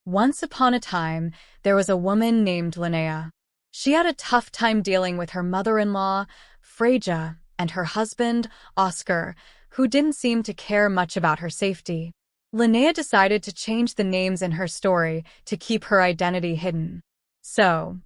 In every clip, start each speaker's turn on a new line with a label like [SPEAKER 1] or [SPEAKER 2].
[SPEAKER 1] Once upon a time, there was a woman named Linnea. She had a tough time dealing with her mother-in-law, Freyja, and her husband, Oscar, who didn't seem to care much about her safety. Linnea decided to change the names in her story to keep her identity hidden. So,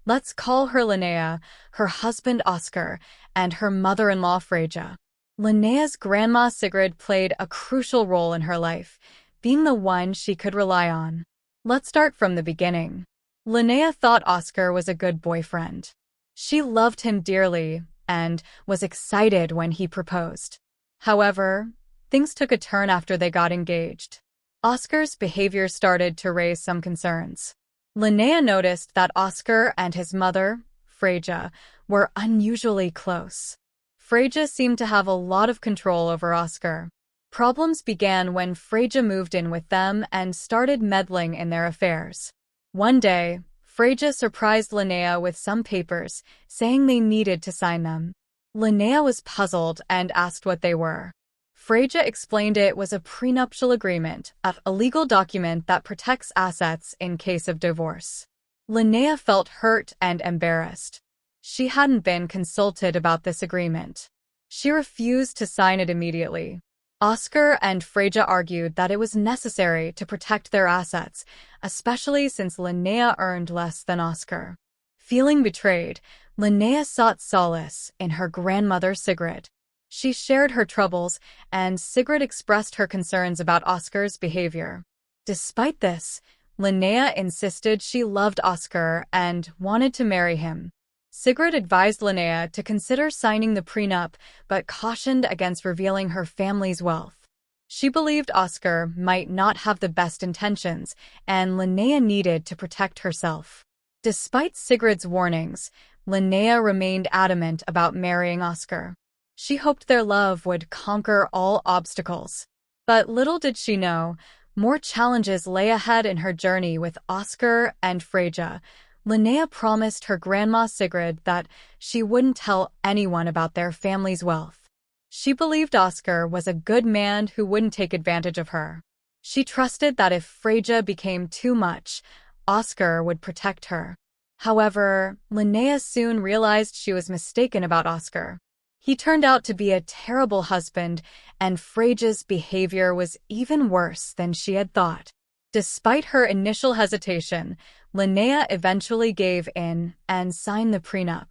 [SPEAKER 1] let's call her Linnea, her husband Oscar, and her mother-in-law Freyja. Linnea's grandma Sigrid played a crucial role in her life, being the one she could rely on. Let's start from the beginning. Linnea thought Oscar was a good boyfriend. She loved him dearly and was excited when he proposed. However, things took a turn after they got engaged. Oscar's behavior started to raise some concerns. Linnea noticed that Oscar and his mother, Freyja, were unusually close. Freyja seemed to have a lot of control over Oscar. Problems began when Freyja moved in with them and started meddling in their affairs. One day, Freyja surprised Linnea with some papers, saying they needed to sign them. Linnea was puzzled and asked what they were. Freyja explained it was a prenuptial agreement, a legal document that protects assets in case of divorce. Linnea felt hurt and embarrassed. She hadn't been consulted about this agreement. She refused to sign it immediately. Oscar and Freyja argued that it was necessary to protect their assets, especially since Linnea earned less than Oscar. Feeling betrayed, Linnea sought solace in her grandmother Sigrid. She shared her troubles, and Sigrid expressed her concerns about Oscar's behavior. Despite this, Linnea insisted she loved Oscar and wanted to marry him. Sigrid advised Linnea to consider signing the prenup, but cautioned against revealing her family's wealth. She believed Oscar might not have the best intentions, and Linnea needed to protect herself. Despite Sigrid's warnings, Linnea remained adamant about marrying Oscar. She hoped their love would conquer all obstacles. But little did she know, more challenges lay ahead in her journey with Oscar and Freyja. Linnea promised her grandma Sigrid that she wouldn't tell anyone about their family's wealth. She believed Oscar was a good man who wouldn't take advantage of her. She trusted that if Freyja became too much, Oscar would protect her. However, Linnea soon realized she was mistaken about Oscar. He turned out to be a terrible husband, and Freyja's behavior was even worse than she had thought. Despite her initial hesitation, Linnea eventually gave in and signed the prenup.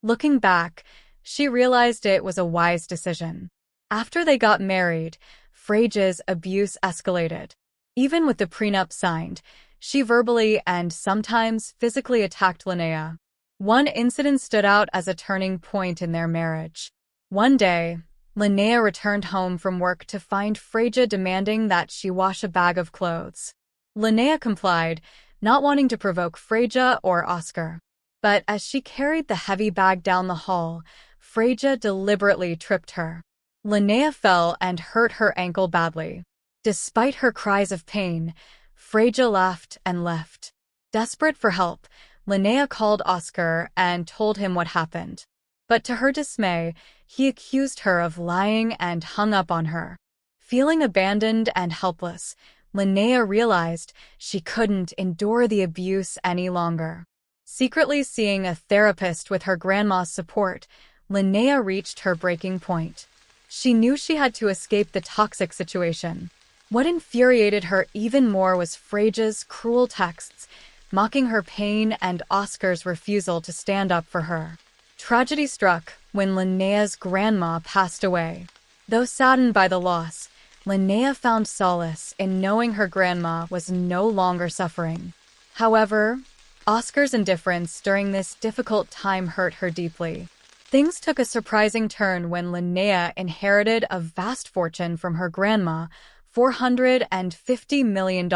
[SPEAKER 1] Looking back, she realized it was a wise decision. After they got married, Freyja's abuse escalated. Even with the prenup signed, she verbally and sometimes physically attacked Linnea. One incident stood out as a turning point in their marriage. One day, Linnea returned home from work to find Freyja demanding that she wash a bag of clothes. Linnea complied, not wanting to provoke Freyja or Oscar. But as she carried the heavy bag down the hall, Freyja deliberately tripped her. Linnea fell and hurt her ankle badly. Despite her cries of pain, Freyja laughed and left. Desperate for help, Linnea called Oscar and told him what happened. But to her dismay, he accused her of lying and hung up on her. Feeling abandoned and helpless, Linnea realized she couldn't endure the abuse any longer. Secretly seeing a therapist with her grandma's support, Linnea reached her breaking point. She knew she had to escape the toxic situation. What infuriated her even more was Freyja's cruel texts, mocking her pain and Oscar's refusal to stand up for her. Tragedy struck when Linnea's grandma passed away. Though saddened by the loss, Linnea found solace in knowing her grandma was no longer suffering. However, Oscar's indifference during this difficult time hurt her deeply. Things took a surprising turn when Linnea inherited a vast fortune from her grandma, $450 million.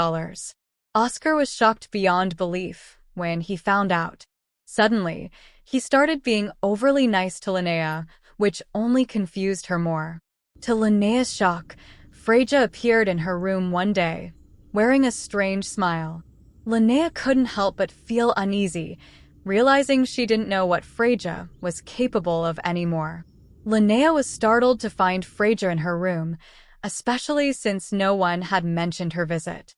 [SPEAKER 1] Oscar was shocked beyond belief when he found out. Suddenly, he started being overly nice to Linnea, which only confused her more. To Linnea's shock, Freyja appeared in her room one day, wearing a strange smile. Linnea couldn't help but feel uneasy, realizing she didn't know what Freyja was capable of anymore. Linnea was startled to find Freyja in her room, especially since no one had mentioned her visit.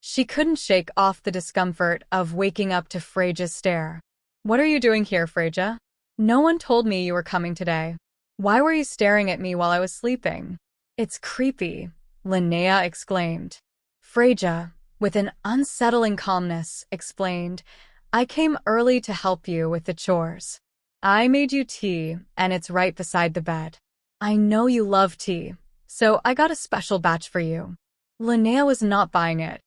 [SPEAKER 1] She couldn't shake off the discomfort of waking up to Freja's stare. "What are you doing here, Freja? No one told me you were coming today. Why were you staring at me while I was sleeping?" "It's creepy," Linnea exclaimed. Freja, with an unsettling calmness, explained, "I came early to help you with the chores. I made you tea, and it's right beside the bed. I know you love tea, so I got a special batch for you." Linnea was not buying it.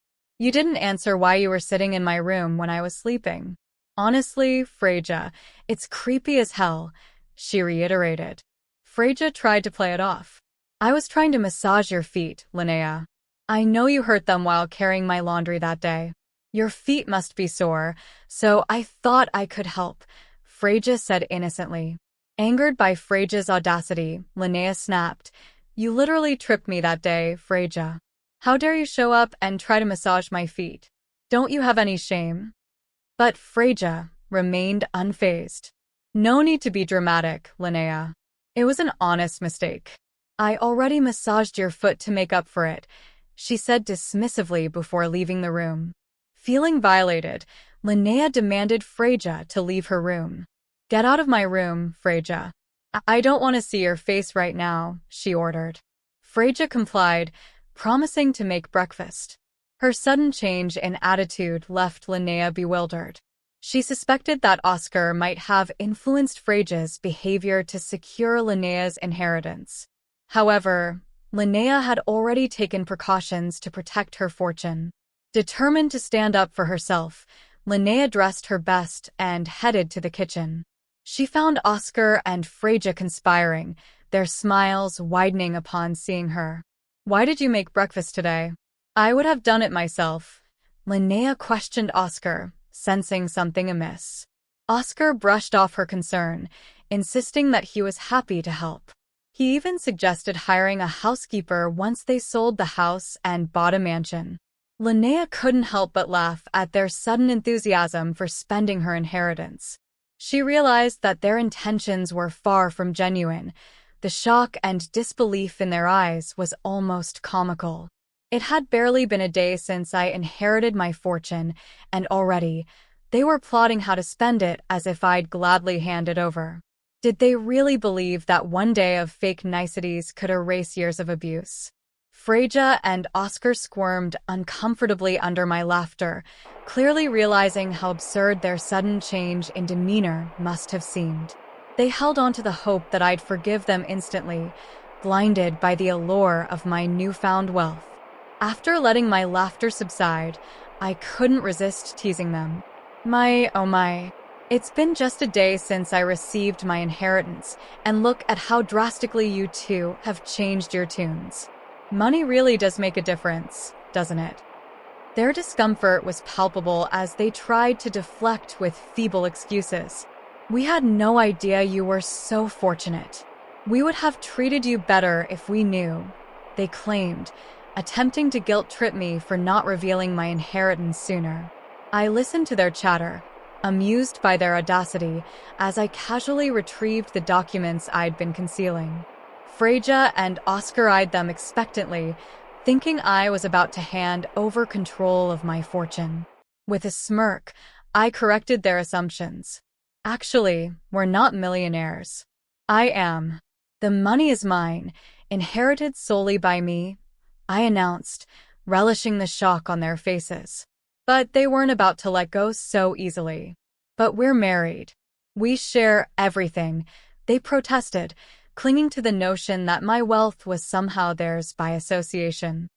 [SPEAKER 1] "You didn't answer why you were sitting in my room when I was sleeping." "Honestly, Freja, it's creepy as hell," she reiterated. Freja tried to play it off. "I was trying to massage your feet, Linnea. I know you hurt them while carrying my laundry that day. Your feet must be sore, so I thought I could help," Freja said innocently. Angered by Freja's audacity, Linnea snapped, "You literally tripped me that day, Freja. How dare you show up and try to massage my feet? Don't you have any shame?" But Freja remained unfazed. "No need to be dramatic, Linnea. It was an honest mistake. I already massaged your foot to make up for it," she said dismissively before leaving the room. Feeling violated, Linnea demanded Freja to leave her room. "Get out of my room, Freja. I don't want to see your face right now," she ordered. Freja complied, promising to make breakfast. Her sudden change in attitude left Linnea bewildered. She suspected that Oscar might have influenced Freja's behavior to secure Linnea's inheritance. However, Linnea had already taken precautions to protect her fortune. Determined to stand up for herself, Linnea dressed her best and headed to the kitchen. She found Oscar and Freja conspiring, their smiles widening upon seeing her. "Why did you make breakfast today?" "I would have done it myself," Linnea questioned Oscar, sensing something amiss. Oscar brushed off her concern, insisting that he was happy to help. He even suggested hiring a housekeeper once they sold the house and bought a mansion. Linnea couldn't help but laugh at their sudden enthusiasm for spending her inheritance. She realized that their intentions were far from genuine. The shock and disbelief in their eyes was almost comical. "It had barely been a day since I inherited my fortune, and already, they were plotting how to spend it as if I'd gladly hand it over." Did they really believe that one day of fake niceties could erase years of abuse? Freja and Oscar squirmed uncomfortably under my laughter, clearly realizing how absurd their sudden change in demeanor must have seemed. They held on to the hope that I'd forgive them instantly, blinded by the allure of my newfound wealth. After letting my laughter subside, I couldn't resist teasing them. Oh my. It's been just a day since I received my inheritance, and look at how drastically you two have changed your tunes. Money really does make a difference, doesn't it?" Their discomfort was palpable as they tried to deflect with feeble excuses. "We had no idea you were so fortunate. We would have treated you better if we knew," they claimed, attempting to guilt-trip me for not revealing my inheritance sooner. I listened to their chatter, amused by their audacity, as I casually retrieved the documents I'd been concealing. Freja and Oscar eyed them expectantly, thinking I was about to hand over control of my fortune. With a smirk, I corrected their assumptions. "Actually, we're not millionaires. I am. The money is mine, inherited solely by me," I announced, relishing the shock on their faces. But they weren't about to let go so easily. "But we're married. We share everything," they protested, clinging to the notion that my wealth was somehow theirs by association.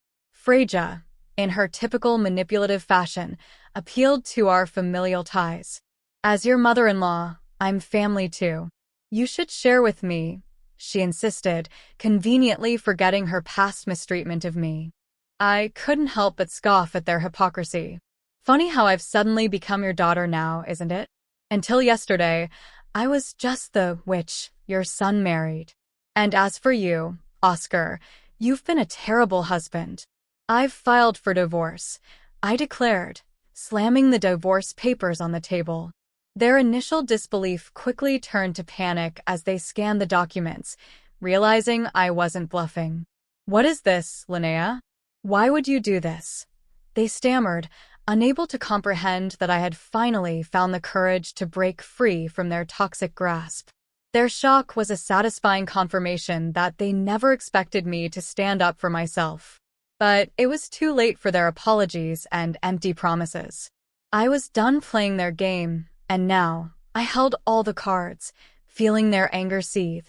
[SPEAKER 1] Freja, in her typical manipulative fashion, appealed to our familial ties. "As your mother-in-law, I'm family too. You should share with me," she insisted, conveniently forgetting her past mistreatment of me. I couldn't help but scoff at their hypocrisy. "Funny how I've suddenly become your daughter now, isn't it? Until yesterday, I was just the witch your son married. And as for you, Oscar, you've been a terrible husband. I've filed for divorce," I declared, slamming the divorce papers on the table. Their initial disbelief quickly turned to panic as they scanned the documents, realizing I wasn't bluffing. "What is this, Linnea? Why would you do this?" They stammered, unable to comprehend that I had finally found the courage to break free from their toxic grasp. Their shock was a satisfying confirmation that they never expected me to stand up for myself. But it was too late for their apologies and empty promises. I was done playing their game, and now I held all the cards, feeling their anger seethe.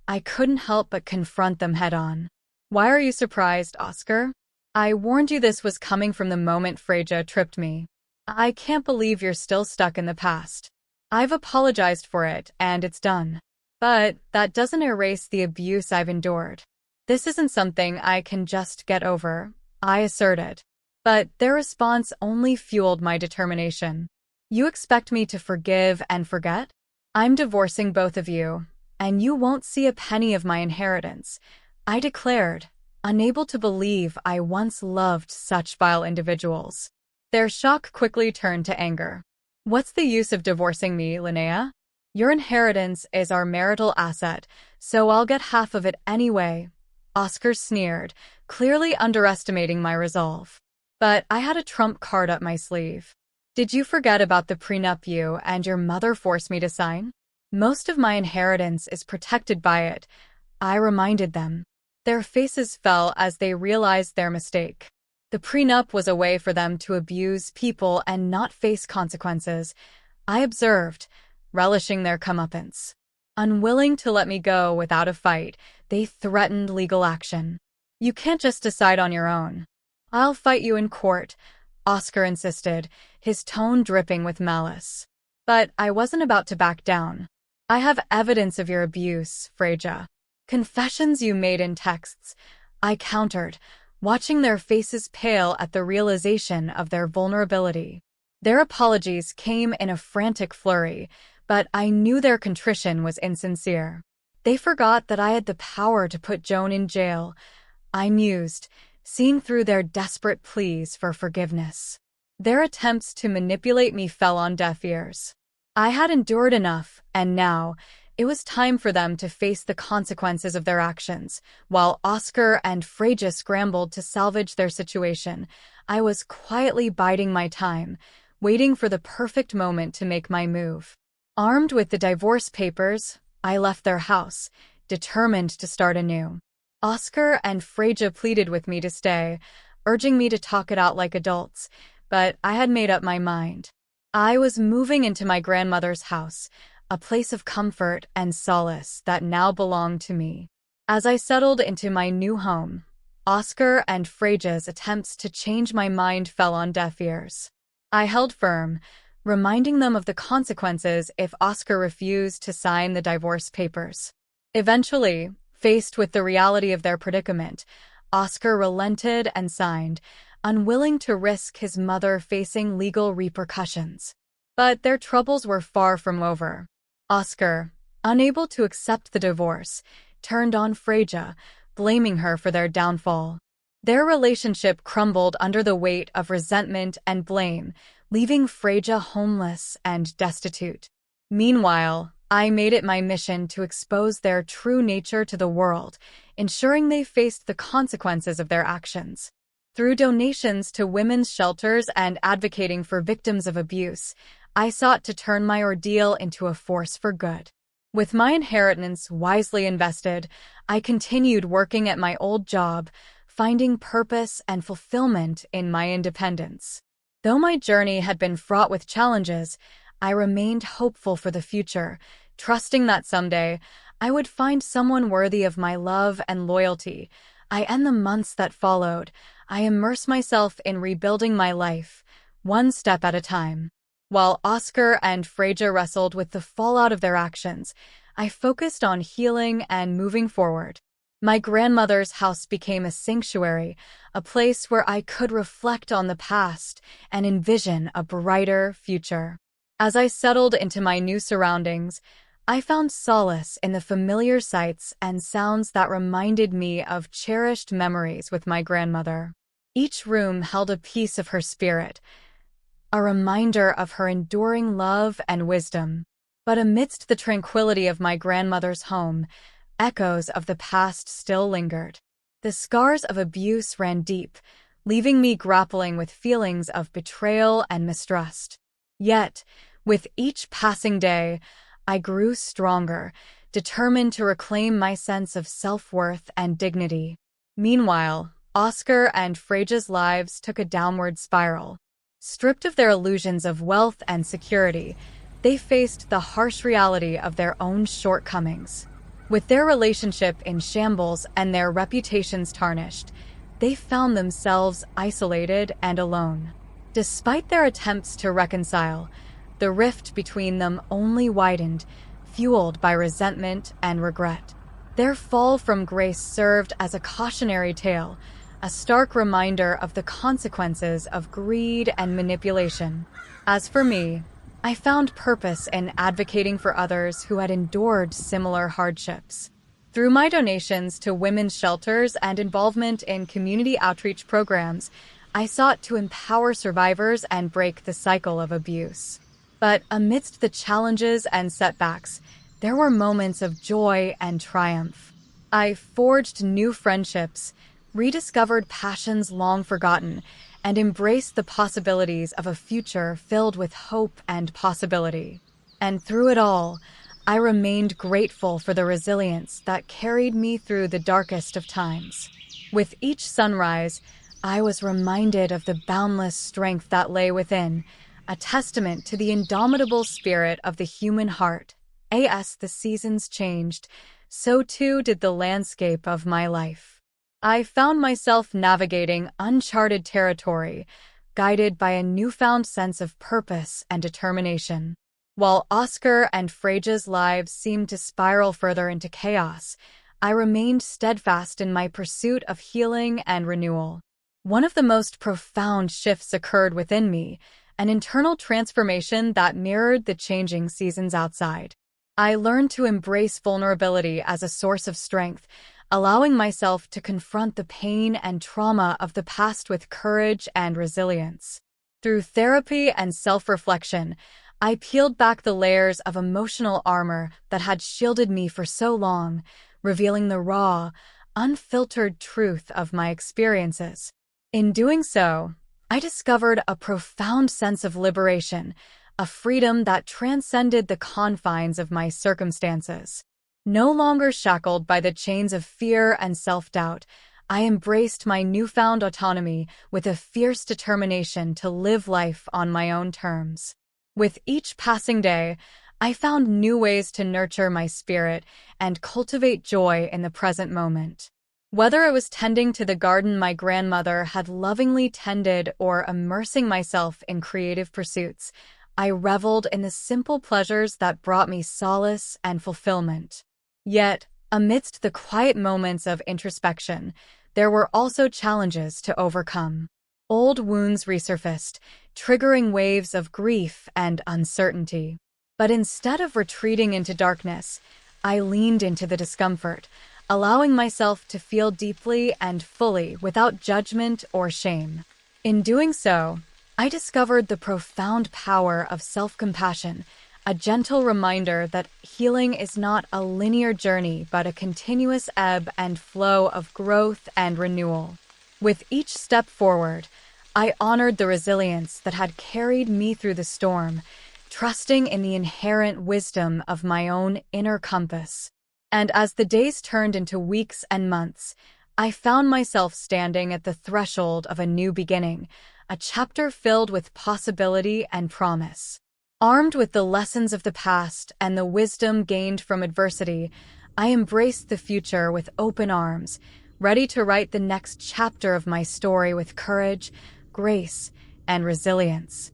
[SPEAKER 1] I couldn't help but confront them head-on. "Why are you surprised, Oscar? I warned you this was coming from the moment Freja tripped me. I can't believe you're still stuck in the past. I've apologized for it, and it's done. But that doesn't erase the abuse I've endured. This isn't something I can just get over," I asserted. But their response only fueled my determination. "You expect me to forgive and forget? I'm divorcing both of you, and you won't see a penny of my inheritance," I declared, unable to believe I once loved such vile individuals. Their shock quickly turned to anger. "What's the use of divorcing me, Linnea? Your inheritance is our marital asset, so I'll get half of it anyway," Oscar sneered, clearly underestimating my resolve. But I had a trump card up my sleeve. "Did you forget about the prenup you and your mother forced me to sign? Most of my inheritance is protected by it," I reminded them. Their faces fell as they realized their mistake. The prenup was a way for them to abuse people and not face consequences, I observed, relishing their comeuppance. Unwilling to let me go without a fight, they threatened legal action. "You can't just decide on your own. I'll fight you in court," Oscar insisted, his tone dripping with malice. But I wasn't about to back down. "I have evidence of your abuse, Freja. Confessions you made in texts," I countered, watching their faces pale at the realization of their vulnerability. Their apologies came in a frantic flurry, but I knew their contrition was insincere. They forgot that I had the power to put Joan in jail, I mused, seeing through their desperate pleas for forgiveness. Their attempts to manipulate me fell on deaf ears. I had endured enough, and now it was time for them to face the consequences of their actions. While Oscar and Freja scrambled to salvage their situation, I was quietly biding my time, waiting for the perfect moment to make my move. Armed with the divorce papers, I left their house, determined to start anew. Oscar and Freja pleaded with me to stay, urging me to talk it out like adults, but I had made up my mind. I was moving into my grandmother's house, a place of comfort and solace that now belonged to me. As I settled into my new home, Oscar and Freja's attempts to change my mind fell on deaf ears. I held firm, reminding them of the consequences if Oscar refused to sign the divorce papers. Eventually, faced with the reality of their predicament, Oscar relented and signed, unwilling to risk his mother facing legal repercussions. But their troubles were far from over. Oscar, unable to accept the divorce, turned on Freja, blaming her for their downfall. Their relationship crumbled under the weight of resentment and blame, leaving Freja homeless and destitute. Meanwhile, I made it my mission to expose their true nature to the world, ensuring they faced the consequences of their actions. Through donations to women's shelters and advocating for victims of abuse, I sought to turn my ordeal into a force for good. With my inheritance wisely invested, I continued working at my old job, finding purpose and fulfillment in my independence. Though my journey had been fraught with challenges, I remained hopeful for the future, trusting that someday I would find someone worthy of my love and loyalty. In the months that followed, I immersed myself in rebuilding my life, one step at a time. While Oscar and Freja wrestled with the fallout of their actions, I focused on healing and moving forward. My grandmother's house became a sanctuary, a place where I could reflect on the past and envision a brighter future. As I settled into my new surroundings, I found solace in the familiar sights and sounds that reminded me of cherished memories with my grandmother. Each room held a piece of her spirit, a reminder of her enduring love and wisdom. But amidst the tranquility of my grandmother's home, echoes of the past still lingered. The scars of abuse ran deep, leaving me grappling with feelings of betrayal and mistrust. Yet, with each passing day, I grew stronger, determined to reclaim my sense of self-worth and dignity. Meanwhile, Oscar and Freja's lives took a downward spiral. Stripped of their illusions of wealth and security, they faced the harsh reality of their own shortcomings. With their relationship in shambles and their reputations tarnished, they found themselves isolated and alone. Despite their attempts to reconcile, the rift between them only widened, fueled by resentment and regret. Their fall from grace served as a cautionary tale, a stark reminder of the consequences of greed and manipulation. As for me, I found purpose in advocating for others who had endured similar hardships. Through my donations to women's shelters and involvement in community outreach programs, I sought to empower survivors and break the cycle of abuse. But amidst the challenges and setbacks, there were moments of joy and triumph. I forged new friendships, rediscovered passions long forgotten, and embraced the possibilities of a future filled with hope and possibility. And through it all, I remained grateful for the resilience that carried me through the darkest of times. With each sunrise, I was reminded of the boundless strength that lay within, a testament to the indomitable spirit of the human heart. As the seasons changed, so too did the landscape of my life. I found myself navigating uncharted territory, guided by a newfound sense of purpose and determination. While Oscar and Freja's lives seemed to spiral further into chaos, I remained steadfast in my pursuit of healing and renewal. One of the most profound shifts occurred within me, an internal transformation that mirrored the changing seasons outside. I learned to embrace vulnerability as a source of strength, allowing myself to confront the pain and trauma of the past with courage and resilience. Through therapy and self-reflection, I peeled back the layers of emotional armor that had shielded me for so long, revealing the raw, unfiltered truth of my experiences. In doing so, I discovered a profound sense of liberation, a freedom that transcended the confines of my circumstances. No longer shackled by the chains of fear and self-doubt, I embraced my newfound autonomy with a fierce determination to live life on my own terms. With each passing day, I found new ways to nurture my spirit and cultivate joy in the present moment. Whether it was tending to the garden my grandmother had lovingly tended or immersing myself in creative pursuits, I reveled in the simple pleasures that brought me solace and fulfillment. Yet, amidst the quiet moments of introspection, there were also challenges to overcome. Old wounds resurfaced, triggering waves of grief and uncertainty. But instead of retreating into darkness, I leaned into the discomfort, allowing myself to feel deeply and fully without judgment or shame. In doing so, I discovered the profound power of self-compassion, a gentle reminder that healing is not a linear journey but a continuous ebb and flow of growth and renewal. With each step forward, I honored the resilience that had carried me through the storm, trusting in the inherent wisdom of my own inner compass. And as the days turned into weeks and months, I found myself standing at the threshold of a new beginning, a chapter filled with possibility and promise. Armed with the lessons of the past and the wisdom gained from adversity, I embraced the future with open arms, ready to write the next chapter of my story with courage, grace, and resilience.